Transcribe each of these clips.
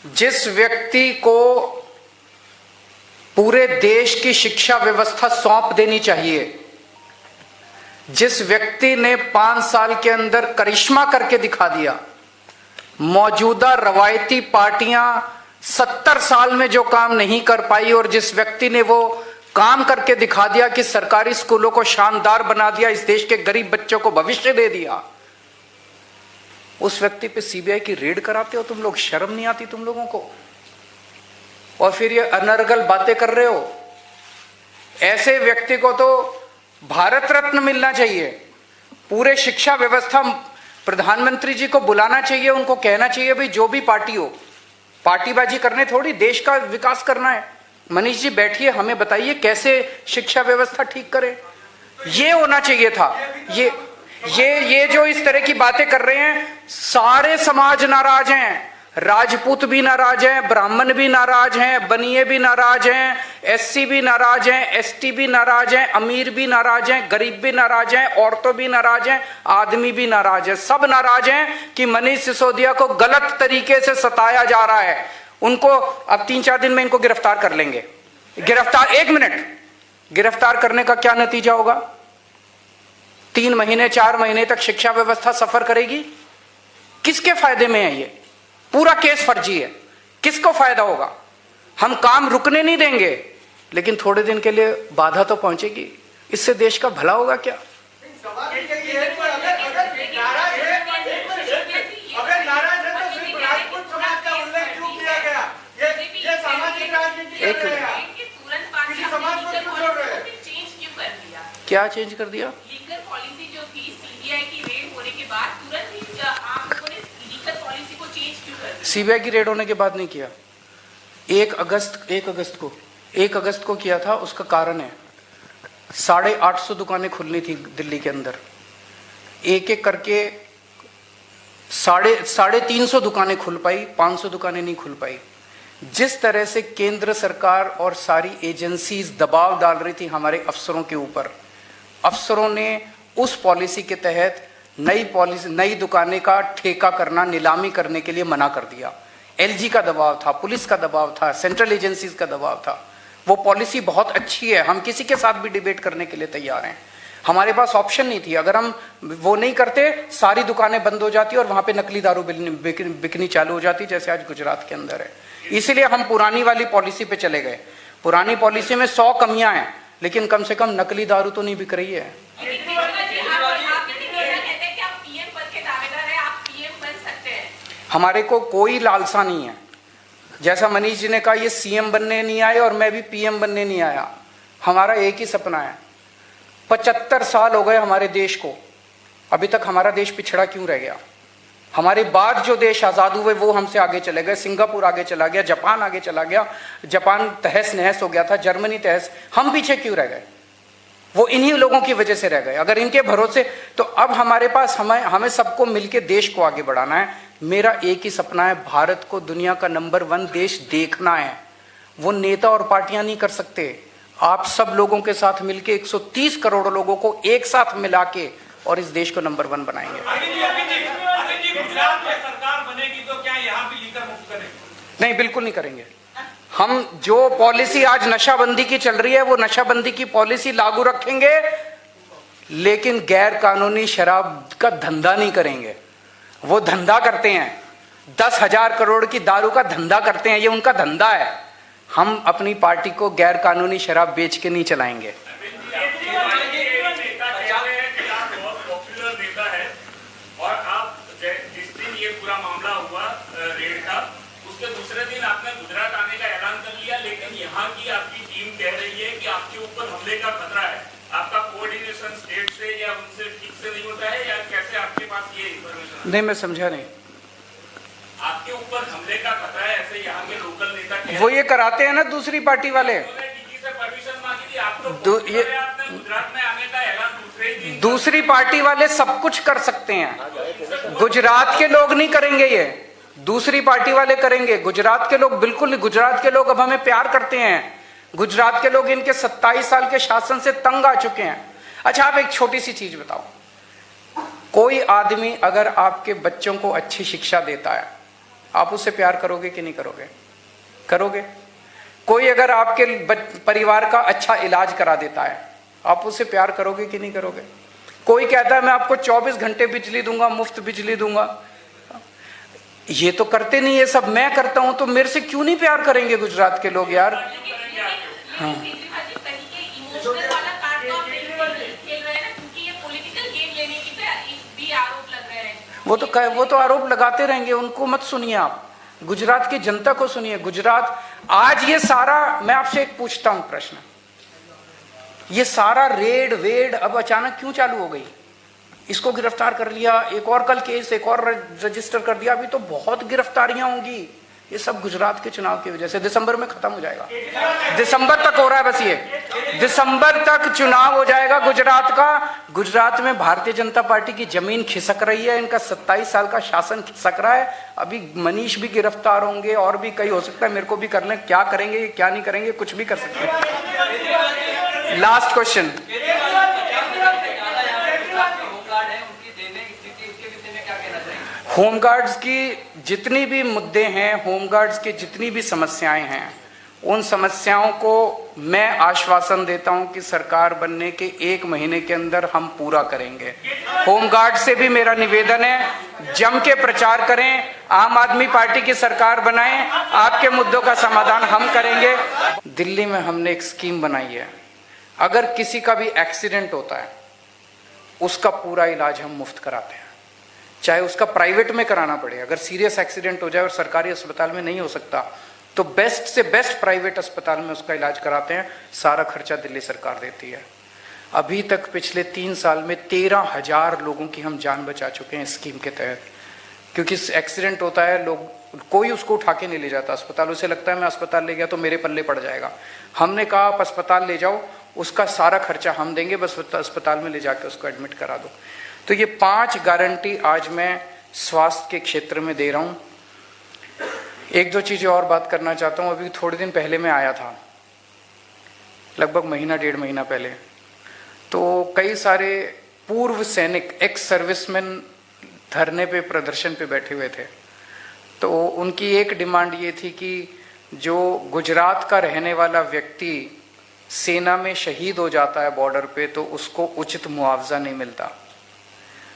जिस व्यक्ति को पूरे देश की शिक्षा व्यवस्था सौंप देनी चाहिए, जिस व्यक्ति ने 5 साल के अंदर करिश्मा करके दिखा दिया, मौजूदा रवायती पार्टियां 70 साल में जो काम नहीं कर पाई और जिस व्यक्ति ने वो काम करके दिखा दिया कि सरकारी स्कूलों को शानदार बना दिया, इस देश के गरीब बच्चों को भविष्य दे दिया, उस व्यक्ति पे सीबीआई की रेड कराते हो तुम लोग? शर्म नहीं आती तुम लोगों को? और फिर ये अनर्गल बातें कर रहे हो। ऐसे व्यक्ति को तो भारत रत्न मिलना चाहिए। पूरे शिक्षा व्यवस्था प्रधानमंत्री जी को बुलाना चाहिए, उनको कहना चाहिए भाई जो भी पार्टी हो, पार्टीबाजी करने थोड़ी देश का विकास करना है। मनीष जी बैठिए, हमें बताइए कैसे शिक्षा व्यवस्था ठीक करें। ये होना चाहिए था। ये जो इस तरह की बातें कर रहे हैं, सारे समाज नाराज हैं। राजपूत भी नाराज हैं, ब्राह्मण भी नाराज हैं, बनिए भी नाराज हैं, एससी भी नाराज हैं, एसटी भी नाराज हैं, अमीर भी नाराज हैं, गरीब भी नाराज हैं, औरतें भी नाराज हैं, आदमी भी नाराज है। सब नाराज हैं कि मनीष सिसोदिया को गलत तरीके से सताया जा रहा है। उनको अब 3-4 दिन में इनको गिरफ्तार कर लेंगे। गिरफ्तार, 1 मिनट, गिरफ्तार करने का क्या नतीजा होगा? 3 महीने 4 महीने तक शिक्षा व्यवस्था सफर करेगी। किसके फायदे में है ये? पूरा केस फर्जी है। किसको फायदा होगा? हम काम रुकने नहीं देंगे, लेकिन थोड़े दिन के लिए बाधा तो पहुंचेगी। इससे देश का भला होगा क्या? क्या चेंज कर दिया? लीगल पॉलिसी जो थी सीबीआई की रेड होने के बाद तुरंत ही आप लोगों ने लीगल पॉलिसी को चेंज क्यों कर दिया? सीबीआई की रेड होने के बाद नहीं किया। 1 अगस्त को किया था। उसका कारण है 850 दुकानें खुलनी थी दिल्ली के अंदर। एक एक करके 350 दुकानें खुल पाई, 500 दुकानें नहीं खुल पाई। जिस तरह से केंद्र सरकार और सारी एजेंसीज दबाव डाल रही थी हमारे अफसरों के ऊपर, अफसरों ने उस पॉलिसी के तहत नई दुकानें का ठेका करना, नीलामी करने के लिए मना कर दिया। एलजी का दबाव था, पुलिस का दबाव था, सेंट्रल एजेंसीज का दबाव था। वो पॉलिसी बहुत अच्छी है, हम किसी के साथ भी डिबेट करने के लिए तैयार हैं। हमारे पास ऑप्शन नहीं थी। अगर हम वो नहीं करते, सारी दुकानें बंद हो जाती और वहां पे नकली दारू बिकनी चालू हो जाती, जैसे आज गुजरात के अंदर है। इसलिए हम पुरानी वाली पॉलिसी पे चले गए। पुरानी पॉलिसी में 100 कमियां हैं, लेकिन कम से कम नकली दारू तो नहीं बिक रही है। हमारे को कोई लालसा नहीं है। जैसा मनीष जी ने कहा, ये सीएम बनने नहीं आए और मैं भी पीएम बनने नहीं आया। हमारा एक ही सपना है। 75 साल हो गए हमारे देश को, अभी तक हमारा देश पिछड़ा क्यों रह गया? हमारे बाद जो देश आजाद हुए वो हमसे आगे चले गए। सिंगापुर आगे चला गया, जापान आगे चला गया, जापान तहस नहस हो गया था, जर्मनी तहस। हम पीछे क्यों रह गए? वो इन्हीं लोगों की वजह से रह गए। अगर इनके भरोसे, तो अब हमारे पास हमें सबको मिलकर देश को आगे बढ़ाना है। मेरा एक ही सपना है, भारत को दुनिया का नंबर 1 देश देखना है। वो नेता और पार्टियां नहीं कर सकते। आप सब लोगों के साथ मिलके 130 करोड़ लोगों को एक साथ मिला के और इस देश को नंबर 1 बनाएंगे। गुजरात में सरकार बनेगी तो क्या यहाँ भी लीकर मुक्त करेंगे? नहीं, बिल्कुल नहीं करेंगे। हम जो पॉलिसी आज नशाबंदी की चल रही है, वो नशाबंदी की पॉलिसी लागू रखेंगे, लेकिन गैर कानूनी शराब का धंधा नहीं करेंगे। वो धंधा करते हैं, 10,000 करोड़ की दारू का धंधा करते हैं, ये उनका धंधा है। हम अपनी पार्टी को गैर कानूनी शराब बेच के नहीं चलाएंगे। दूसरे दिन आपने गुजरात आने का ऐलान कर लिया, लेकिन यहाँ की आपकी टीम कह रही है कि आपके ऊपर हमले का खतरा है। आपका कोऑर्डिनेशन स्टेट से या उनसे ठीक से नहीं होता है, या कैसे आपके पास ये इंफॉर्मेशन? नहीं, मैं समझा नहीं। आपके ऊपर हमले का खतरा है, ऐसे यहाँ के लोकल नेता वो ये कराते हैं ना दूसरी पार्टी वाले। डीजी से परमिशन मांगी थी, आप तो आपने गुजरात में आने का ऐलान दूसरे दिन। दूसरी पार्टी वाले सब कुछ कर सकते हैं, गुजरात के लोग नहीं करेंगे। ये दूसरी पार्टी वाले करेंगे, गुजरात के लोग बिल्कुल नहीं। गुजरात के लोग अब हमें प्यार करते हैं। गुजरात के लोग इनके 27 साल के शासन से तंग आ चुके हैं। अच्छा, आप एक छोटी सी चीज बताओ, कोई आदमी अगर आपके बच्चों को अच्छी शिक्षा देता है, आप उससे प्यार करोगे कि नहीं करोगे? करोगे। कोई अगर आपके परिवार का अच्छा इलाज करा देता है, आप उससे प्यार करोगे कि नहीं करोगे? कोई कहता है मैं आपको 24 घंटे बिजली दूंगा, मुफ्त बिजली दूंगा, ये तो करते नहीं, ये सब मैं करता हूं, तो मेरे से क्यों नहीं प्यार करेंगे गुजरात के लोग यार? हाँ, वो तो आरोप लगाते रहेंगे, उनको मत सुनिए आप, गुजरात की जनता को सुनिए। गुजरात आज ये सारा, मैं आपसे एक पूछता हूं प्रश्न, ये सारा रेड वेड अब अचानक क्यों चालू हो गई? इसको गिरफ्तार कर लिया, एक और कल केस एक और रजिस्टर कर दिया, अभी तो बहुत गिरफ्तारियां होंगी। ये सब गुजरात के चुनाव की वजह से। दिसंबर में खत्म हो जाएगा, दिसंबर तक हो रहा है बस, ये दिसंबर तक चुनाव हो जाएगा गुजरात का। गुजरात में भारतीय जनता पार्टी की जमीन खिसक रही है, इनका 27 साल का शासन खिसक रहा है। अभी मनीष भी गिरफ्तार होंगे और भी कई हो सकता है, मेरे को भी करने, क्या करेंगे क्या नहीं करेंगे, कुछ भी कर सकते हैं। लास्ट क्वेश्चन, होमगार्ड्स की जितनी भी मुद्दे हैं, होमगार्ड्स की जितनी भी समस्याएं हैं, उन समस्याओं को मैं आश्वासन देता हूं कि सरकार बनने के 1 महीने के अंदर हम पूरा करेंगे। होमगार्ड से भी मेरा निवेदन है, जम के प्रचार करें, आम आदमी पार्टी की सरकार बनाएं, आपके मुद्दों का समाधान हम करेंगे। दिल्ली में हमने एक स्कीम बनाई है, अगर किसी का भी एक्सीडेंट होता है उसका पूरा इलाज हम मुफ्त कराते हैं, चाहे उसका प्राइवेट में कराना पड़े। अगर सीरियस एक्सीडेंट हो जाए और सरकारी अस्पताल में नहीं हो सकता तो बेस्ट से बेस्ट प्राइवेट अस्पताल में उसका इलाज कराते हैं, सारा खर्चा दिल्ली सरकार देती है। अभी तक पिछले 3 साल में 13,000 लोगों की हम जान बचा चुके हैं इस स्कीम के तहत। क्योंकि एक्सीडेंट होता है, लोग कोई उसको उठा के नहीं ले जाता अस्पताल, उसे लगता है मैं अस्पताल ले गया तो मेरे पल्ले पड़ जाएगा। हमने कहा आप अस्पताल ले जाओ, उसका सारा खर्चा हम देंगे, बस अस्पताल में ले जाकर उसको एडमिट करा दो। तो ये 5 गारंटी आज मैं स्वास्थ्य के क्षेत्र में दे रहा हूं। 1-2 चीजें और बात करना चाहता हूं। अभी थोड़े दिन पहले मैं आया था, लगभग महीना 1.5 महीना पहले, तो कई सारे पूर्व सैनिक, एक्स सर्विसमैन धरने पे, प्रदर्शन पे बैठे हुए थे। तो उनकी एक डिमांड ये थी कि जो गुजरात का रहने वाला व्यक्ति सेना में शहीद हो जाता है बॉर्डर पे, तो उसको उचित मुआवजा नहीं मिलता।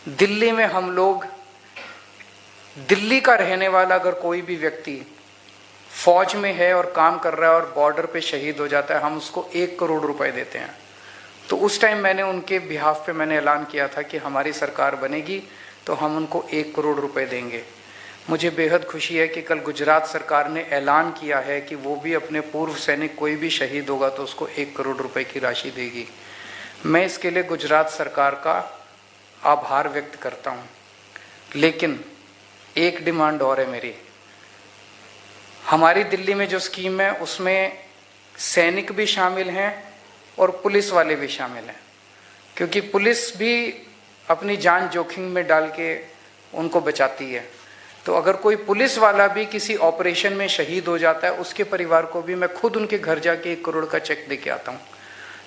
दिल्ली में हम लोग, दिल्ली का रहने वाला अगर कोई भी व्यक्ति फौज में है और काम कर रहा है और बॉर्डर पे शहीद हो जाता है, हम उसको 1 करोड़ रुपए देते हैं। तो उस टाइम मैंने उनके बिहाफ पे मैंने ऐलान किया था कि हमारी सरकार बनेगी तो हम उनको 1 करोड़ रुपए देंगे। मुझे बेहद खुशी है कि कल गुजरात सरकार ने ऐलान किया है कि वो भी अपने पूर्व सैनिक, कोई भी शहीद होगा तो उसको 1 करोड़ रुपए की राशि देगी। मैं इसके लिए गुजरात सरकार का आभार व्यक्त करता हूं। लेकिन एक डिमांड और है मेरी। हमारी दिल्ली में जो स्कीम है उसमें सैनिक भी शामिल हैं और पुलिस वाले भी शामिल हैं, क्योंकि पुलिस भी अपनी जान जोखिम में डाल के उनको बचाती है। तो अगर कोई पुलिस वाला भी किसी ऑपरेशन में शहीद हो जाता है, उसके परिवार को भी मैं खुद उनके घर जाके 1 करोड़ का चेक दे के आता हूँ।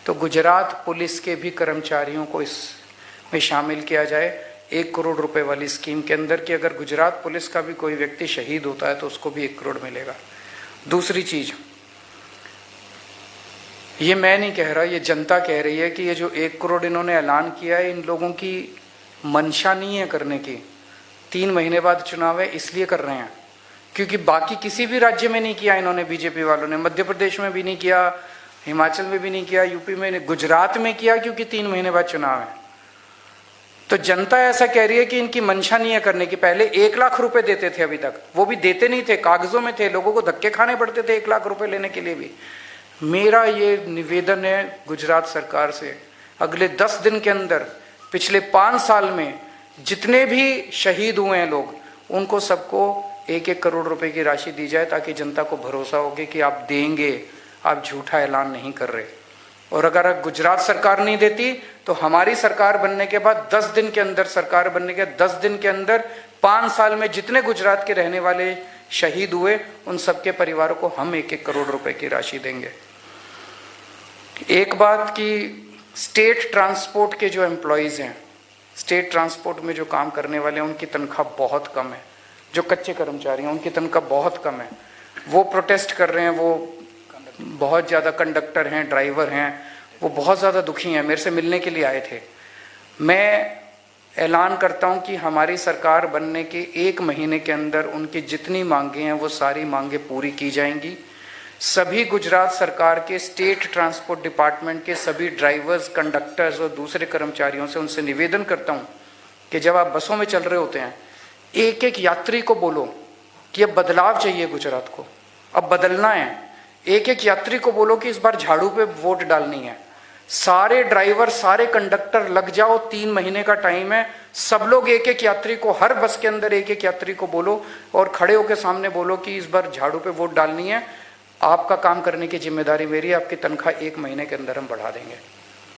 तो गुजरात पुलिस के भी कर्मचारियों को इसमें शामिल किया जाए 1 करोड़ रुपए वाली स्कीम के अंदर, कि अगर गुजरात पुलिस का भी कोई व्यक्ति शहीद होता है तो उसको भी 1 करोड़ मिलेगा। दूसरी चीज, ये मैं नहीं कह रहा, ये जनता कह रही है कि ये जो 1 करोड़ इन्होंने ऐलान किया है, इन लोगों की मंशा नहीं है करने की। 3 महीने बाद चुनाव है इसलिए कर रहे हैं, क्योंकि बाकी किसी भी राज्य में नहीं किया इन्होंने, बीजेपी वालों ने मध्य प्रदेश में भी नहीं किया, हिमाचल में भी नहीं किया, यूपी में नहीं, गुजरात में किया क्योंकि 3 महीने बाद चुनाव है। तो जनता ऐसा कह रही है कि इनकी मंशा नहीं है करने की। पहले 1 लाख रुपए देते थे, अभी तक वो भी देते नहीं थे, कागजों में थे, लोगों को धक्के खाने पड़ते थे 1 लाख रुपए लेने के लिए भी। मेरा ये निवेदन है गुजरात सरकार से, अगले 10 दिन के अंदर पिछले 5 साल में जितने भी शहीद हुए हैं लोग, उनको सबको 1-1 करोड़ रुपए की राशि दी जाए, ताकि जनता को भरोसा होगे कि आप देंगे, आप झूठा ऐलान नहीं कर रहे। और अगर गुजरात सरकार नहीं देती तो हमारी सरकार बनने के बाद 10 दिन के अंदर, सरकार बनने के 10 दिन के अंदर 5 साल में जितने गुजरात के रहने वाले शहीद हुए, उन सबके परिवारों को हम 1-1 करोड़ रुपए की राशि देंगे। एक बात कि स्टेट ट्रांसपोर्ट के जो एम्प्लॉयज हैं, स्टेट ट्रांसपोर्ट में जो काम करने वाले हैं, उनकी तनख्वाह बहुत कम है। जो कच्चे कर्मचारी हैं उनकी तनख्वाह बहुत कम है, वो प्रोटेस्ट कर रहे हैं। वो बहुत ज़्यादा कंडक्टर हैं, ड्राइवर हैं, वो बहुत ज़्यादा दुखी हैं, मेरे से मिलने के लिए आए थे। मैं ऐलान करता हूं कि हमारी सरकार बनने के 1 महीने के अंदर उनकी जितनी मांगे हैं वो सारी मांगे पूरी की जाएंगी। सभी गुजरात सरकार के स्टेट ट्रांसपोर्ट डिपार्टमेंट के सभी ड्राइवर्स, कंडक्टर्स और दूसरे कर्मचारियों से उनसे निवेदन करता हूं कि जब आप बसों में चल रहे होते हैं, एक एक यात्री को बोलो कि अब बदलाव चाहिए गुजरात को, अब बदलना है। एक एक यात्री को बोलो कि इस बार झाड़ू पे वोट डालनी है। सारे ड्राइवर, सारे कंडक्टर लग जाओ, 3 महीने का टाइम है। सब लोग एक एक यात्री को, हर बस के अंदर एक एक यात्री को बोलो और खड़े होकर सामने बोलो कि इस बार झाड़ू पे वोट डालनी है। आपका काम करने की जिम्मेदारी मेरी है, आपकी तनख्वाह 1 महीने के अंदर हम बढ़ा देंगे।